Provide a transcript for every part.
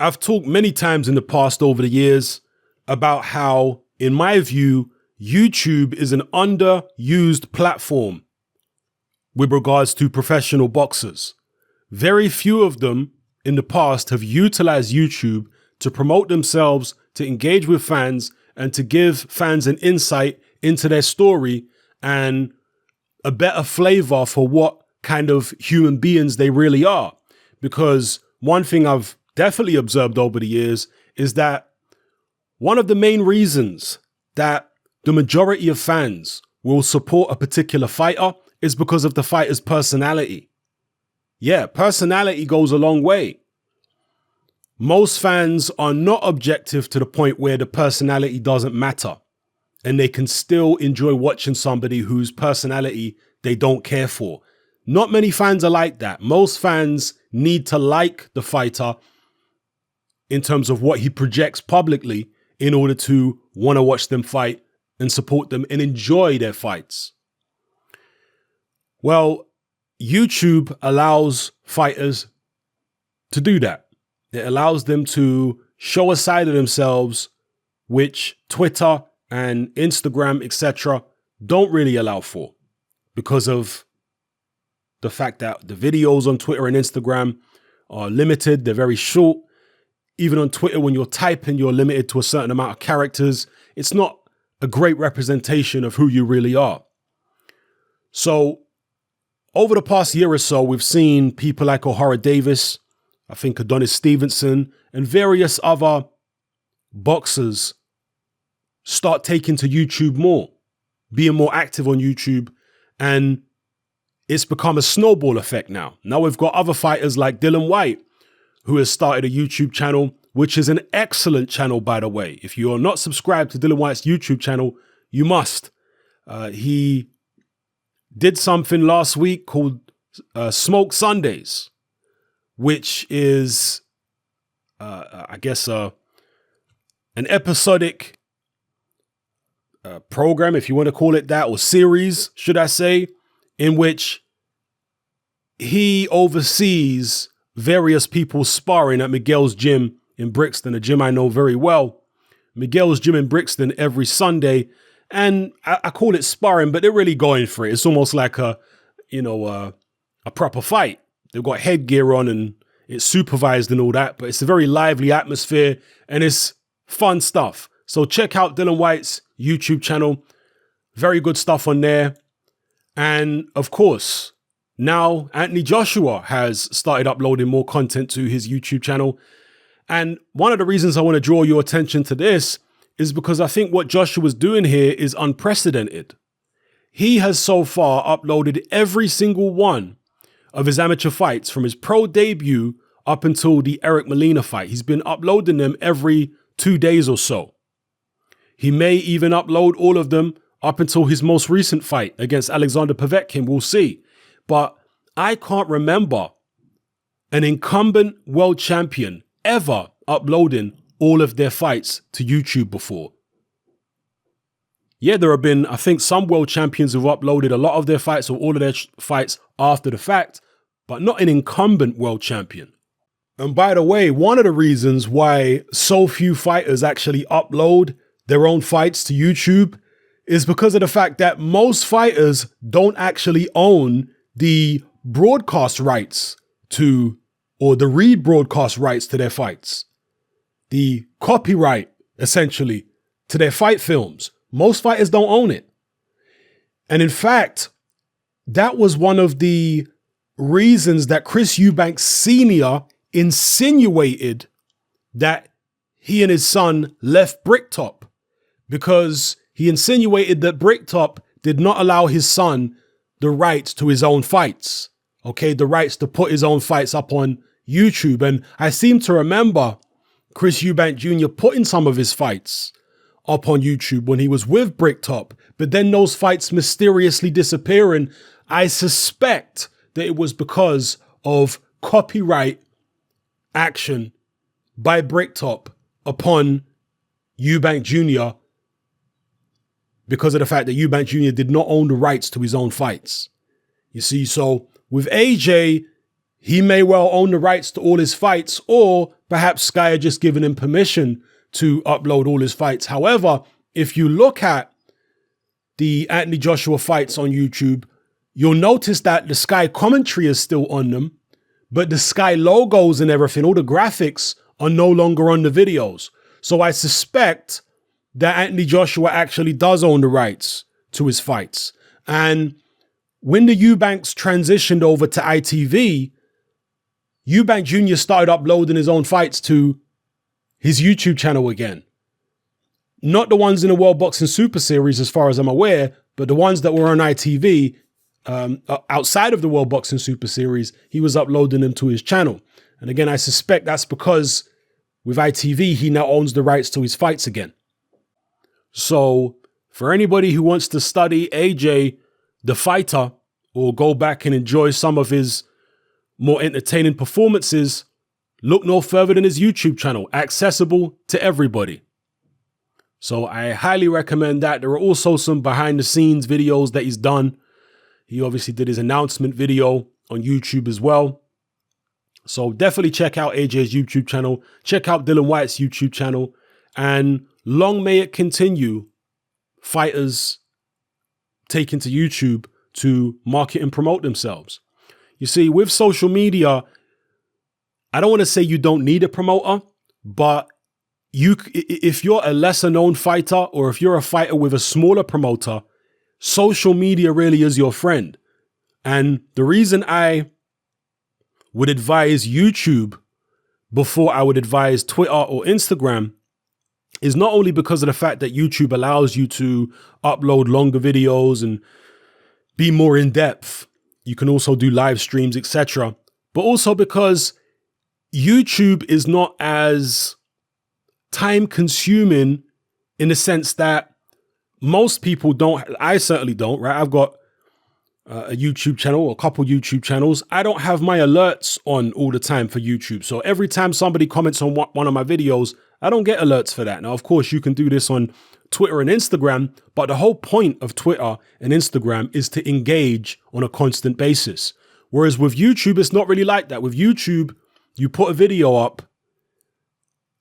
I've talked many times in the past over the years about how, in my view, YouTube is an underused platform with regards to professional boxers. Very few of them in the past have utilized YouTube to promote themselves, to engage with fans, and to give fans an insight into their story and a better flavor for what kind of human beings they really are. Because one thing I've definitely observed over the years is that one of the main reasons that the majority of fans will support a particular fighter is because of the fighter's personality. Yeah, personality goes a long way. Most fans are not objective to the point where the personality doesn't matter, and they can still enjoy watching somebody whose personality they don't care for. Not many fans are like that. Most fans need to like the fighter in terms of what he projects publicly in order to want to watch them fight and support them and enjoy their fights. Well, YouTube allows fighters to do that. It allows them to show a side of themselves which Twitter and Instagram, etc., don't really allow for, because of the fact that the videos on Twitter and Instagram are limited. They're very short. Even on Twitter, when you're typing, you're limited to a certain amount of characters. It's not a great representation of who you really are. So over the past year or so, we've seen people like O'Hara Davis, I think Adonis Stevenson, and various other boxers start taking to YouTube more, being more active on YouTube, and it's become a snowball effect now. Now we've got other fighters like Dillian Whyte, who has started a YouTube channel, which is an excellent channel, by the way. If you are not subscribed to Dillian Whyte's YouTube channel, you must. He did something last week called Smoke Sundays, which is, I guess, an episodic program, if you want to call it that, or series, should I say, in which he oversees various people sparring at Miguel's gym in Brixton, a gym I know very well. Miguel's gym in Brixton every Sunday. And I call it sparring, but they're really going for it. It's almost like a proper fight. They've got headgear on and it's supervised and all that, but it's a very lively atmosphere and it's fun stuff. So check out Dillian Whyte's YouTube channel. Very good stuff on there. And of course, now Anthony Joshua has started uploading more content to his YouTube channel. And one of the reasons I want to draw your attention to this is because I think what Joshua's doing here is unprecedented. He has so far uploaded every single one of his amateur fights from his pro debut up until the Eric Molina fight. He's been uploading them every 2 days or so. He may even upload all of them up until his most recent fight against Alexander Povetkin. We'll see. But I can't remember an incumbent world champion ever uploading all of their fights to YouTube before. Yeah, there have been, I think, some world champions who've uploaded a lot of their fights or all of their fights after the fact, but not an incumbent world champion. And by the way, one of the reasons why so few fighters actually upload their own fights to YouTube is because of the fact that most fighters don't actually own the broadcast rights to, or the rebroadcast rights to their fights. The copyright, essentially, to their fight films. Most fighters don't own it. And in fact, that was one of the reasons that Chris Eubanks Sr. insinuated that he and his son left Bricktop, because he insinuated that Bricktop did not allow his son the rights to his own fights. Okay, the rights to put his own fights up on YouTube. And I seem to remember Chris Eubank Jr. putting some of his fights up on YouTube when he was with Bricktop, but then those fights mysteriously disappearing. I suspect that it was because of copyright action by Bricktop upon Eubank Jr. because of the fact that Eubank Jr. did not own the rights to his own fights. You see, so with AJ, he may well own the rights to all his fights, or perhaps Sky had just given him permission to upload all his fights. However, if you look at the Anthony Joshua fights on YouTube, you'll notice that the Sky commentary is still on them, but the Sky logos and everything, all the graphics are no longer on the videos. So I suspect that Anthony Joshua actually does own the rights to his fights. And when the Eubanks transitioned over to ITV, Eubank Jr. started uploading his own fights to his YouTube channel again. Not the ones in the World Boxing Super Series, as far as I'm aware, but the ones that were on ITV, outside of the World Boxing Super Series, he was uploading them to his channel. And again, I suspect that's because with ITV, he now owns the rights to his fights again. So for anybody who wants to study AJ, the fighter, or go back and enjoy some of his more entertaining performances, look no further than his YouTube channel, accessible to everybody. So I highly recommend that. There are also some behind the scenes videos that he's done. He obviously did his announcement video on YouTube as well. So definitely check out AJ's YouTube channel. Check out Dillian Whyte's YouTube channel. And long may it continue, fighters taking to YouTube to market and promote themselves. You see, with social media, I don't want to say you don't need a promoter, but if you're a lesser known fighter, or if you're a fighter with a smaller promoter, social media really is your friend. And the reason I would advise YouTube before I would advise Twitter or Instagram is not only because of the fact that YouTube allows you to upload longer videos and be more in depth. You can also do live streams, etc. But also because YouTube is not as time consuming in the sense that most people don't. I certainly don't, right? I've got a YouTube channel, or a couple YouTube channels. I don't have my alerts on all the time for YouTube. So every time somebody comments on one of my videos, I don't get alerts for that. Now, of course, you can do this on Twitter and Instagram, but the whole point of Twitter and Instagram is to engage on a constant basis. Whereas with YouTube, it's not really like that. With YouTube, you put a video up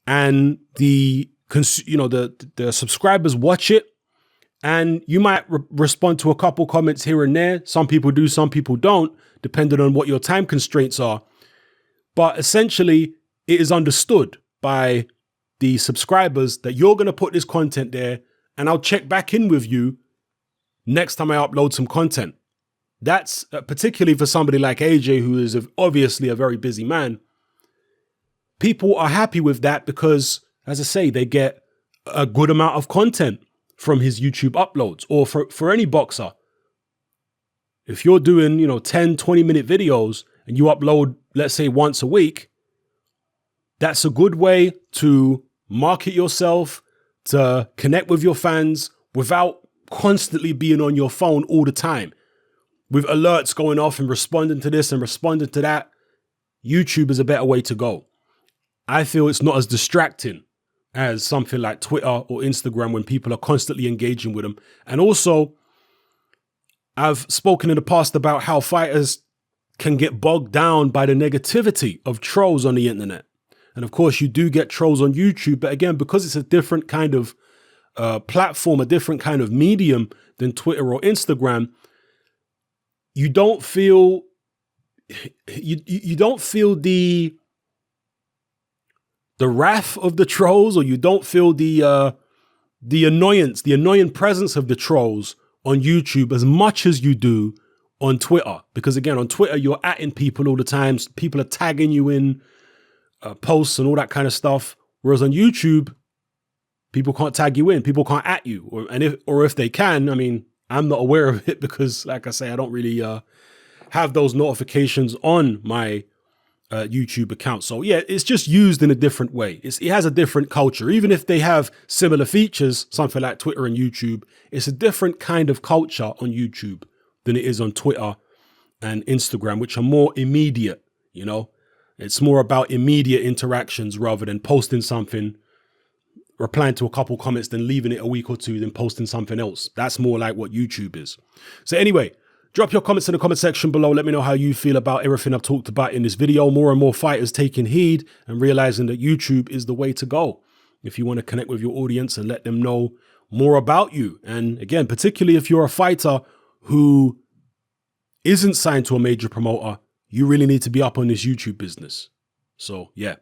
and the subscribers watch it, and you might respond to a couple comments here and there. Some people do, some people don't, depending on what your time constraints are. But essentially, it is understood by the subscribers that you're going to put this content there, and I'll check back in with you next time I upload some content. That's particularly for somebody like AJ, who is obviously a very busy man. People are happy with that because, as I say, they get a good amount of content from his YouTube uploads, or for any boxer. If you're doing, 10, 20-minute videos and you upload, let's say, once a week, that's a good way to market yourself, to connect with your fans without constantly being on your phone all the time. With alerts going off and responding to this and responding to that, YouTube is a better way to go. I feel it's not as distracting as something like Twitter or Instagram when people are constantly engaging with them. And also, I've spoken in the past about how fighters can get bogged down by the negativity of trolls on the internet. And of course, you do get trolls on YouTube, but again, because it's a different kind of platform, a different kind of medium than Twitter or Instagram, you don't feel you don't feel the wrath of the trolls, or you don't feel the annoyance, the annoying presence of the trolls on YouTube as much as you do on Twitter. Because again, on Twitter, you're atting people all the time. People are tagging you in posts and all that kind of stuff. Whereas on YouTube, people can't tag you in, people can't at you, or if they can, I mean, I'm not aware of it because, like I say, I don't really have those notifications on my YouTube account. So yeah, it's just used in a different way. It has a different culture. Even if they have similar features, something like Twitter and YouTube, it's a different kind of culture on YouTube than it is on Twitter and Instagram, which are more immediate, It's more about immediate interactions rather than posting something, replying to a couple comments, then leaving it a week or two, then posting something else. That's more like what YouTube is. So anyway, Drop your comments in the comment section below. Let me know how you feel about everything I've talked about in this video. More and more fighters taking heed and realizing that YouTube is the way to go if you want to connect with your audience and let them know more about you. And again, particularly if you're a fighter who isn't signed to a major promoter, you really need to be up on this YouTube business. So yeah,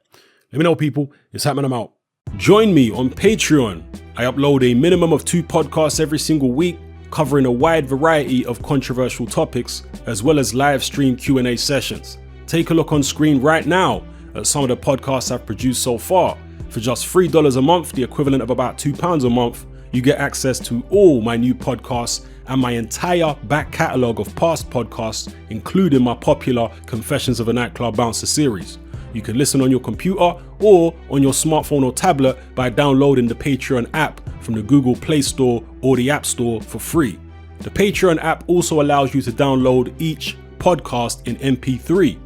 let me know, people. It's happening. I'm out. Join me on Patreon. I upload a minimum of 2 podcasts every single week, covering a wide variety of controversial topics, as well as live stream Q&A sessions. Take a look on screen right now at some of the podcasts I've produced so far. For just $3 a month, the equivalent of about £2 a month, you get access to all my new podcasts and my entire back catalogue of past podcasts, including my popular Confessions of a Nightclub Bouncer series. You can listen on your computer or on your smartphone or tablet by downloading the Patreon app from the Google Play Store or the App Store for free. The Patreon app also allows you to download each podcast in MP3.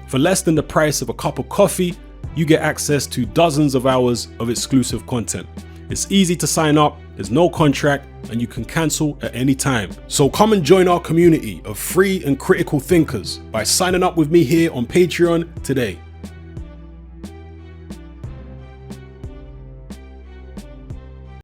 For less than the price of a cup of coffee, you get access to dozens of hours of exclusive content. It's easy to sign up, there's no contract, and you can cancel at any time. So come and join our community of free and critical thinkers by signing up with me here on Patreon today.